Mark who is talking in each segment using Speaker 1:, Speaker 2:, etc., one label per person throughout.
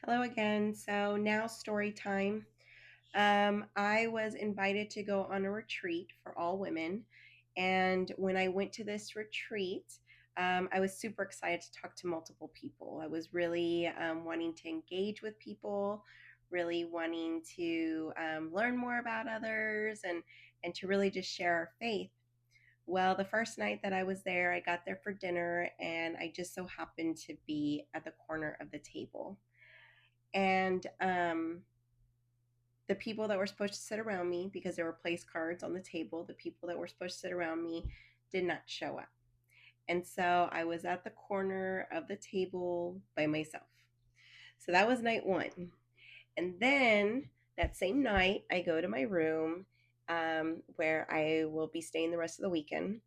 Speaker 1: Hello again. So now story time. I was invited to go on a retreat for all women. And when I went to this retreat, I was super excited to talk to multiple people. I was really wanting to engage with people, really wanting to learn more about others and to really just share our faith. Well, the first night that I was there, I got there for dinner and I just so happened to be at the corner of the table. And the people that were supposed to sit around me, because there were place cards on the table, the people that were supposed to sit around me did not show up. And so I was at the corner of the table by myself. So that was night one. And then that same night, I go to my room where I will be staying the rest of the weekend.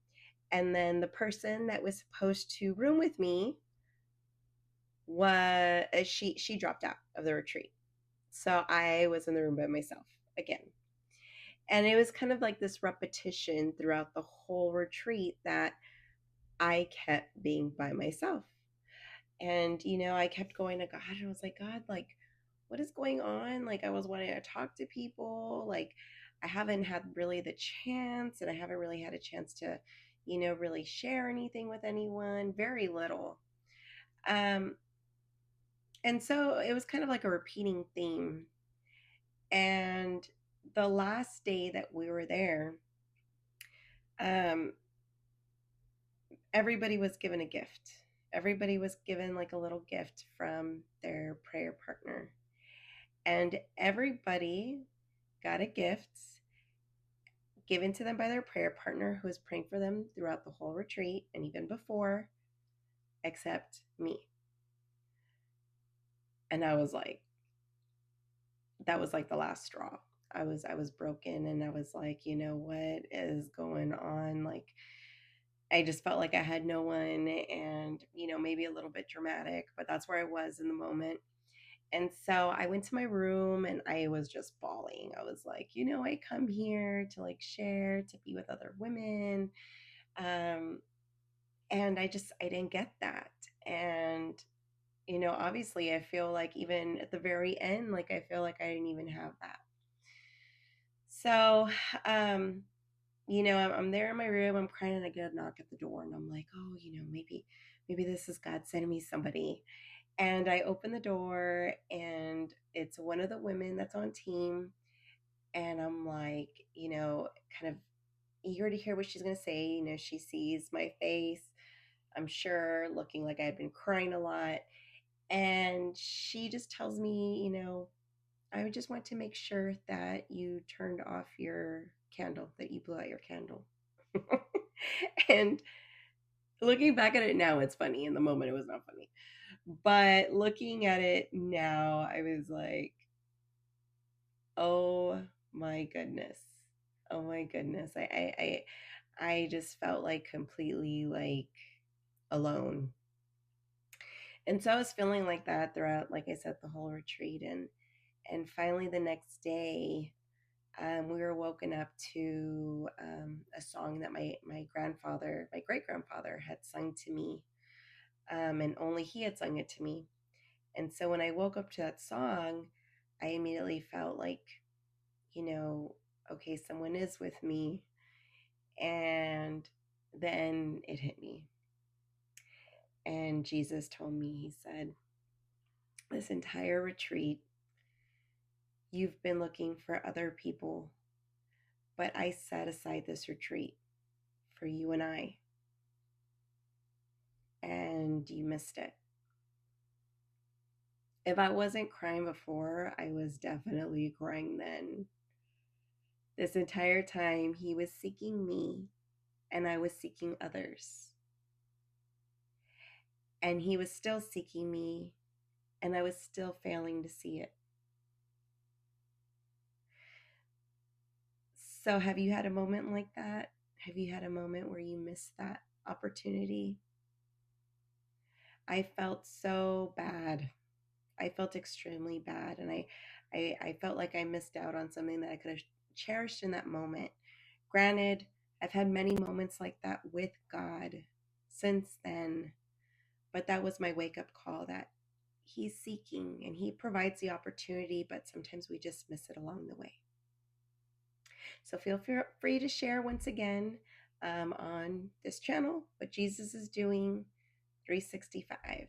Speaker 1: And then the person that was supposed to room with me was she dropped out of the retreat. So I was in the room by myself again. And it was kind of like this repetition throughout the whole retreat that I kept being by myself. And, I kept going to God. I was like, God, like, what is going on? Like, I was wanting to talk to people. Like, I haven't had really the chance, and I haven't really had a chance to, really share anything with anyone, very little. Um, and so it was kind of like a repeating theme. And the last day that we were there, um, everybody was given a gift. Everybody was given like a little gift from their prayer partner. And everybody got a gift given to them by their prayer partner who was praying for them throughout the whole retreat and even before, except me. And I was like, that was like the last straw. I was broken and I was like, what is going on? Like I just felt like I had no one and, maybe a little bit dramatic, but that's where I was in the moment. And so I went to my room and I was just bawling. I was like, I come here to like share, to be with other women. Um, and I didn't get that. And, obviously I feel like even at the very end, like I feel like I didn't even have that. So, um, I'm there in my room, I'm crying, and I get a knock at the door, and I'm like, oh, maybe this is God sending me somebody. And I open the door, and it's one of the women that's on team. And I'm like, kind of eager to hear what she's going to say. She sees my face, I'm sure, looking like I had been crying a lot. And she just tells me, I just want to make sure that you turned off your candle, that you blew out your candle. And looking back at it now, it's funny. In the moment, it was not funny. But looking at it now, I was like, oh my goodness. Oh my goodness. I just felt like completely like alone. And so I was feeling like that throughout, like I said, the whole retreat. And finally the next day, we were woken up to a song that my grandfather, my great grandfather, had sung to me, and only he had sung it to me. And so when I woke up to that song, I immediately felt like, you know, okay, someone is with me. And then it hit me. And Jesus told me, He said, this entire retreat, you've been looking for other people, but I set aside this retreat for you and I, and you missed it. If I wasn't crying before, I was definitely crying then. This entire time, He was seeking me, and I was seeking others. And He was still seeking me, and I was still failing to see it. So, have you had a moment like that? Have you had a moment where you missed that opportunity? I felt so bad. I felt extremely bad, and I felt like I missed out on something that I could have cherished in that moment. Granted, I've had many moments like that with God since then, but that was my wake up call that He's seeking and He provides the opportunity, but sometimes we just miss it along the way. So feel free to share once again on this channel what Jesus is doing 365.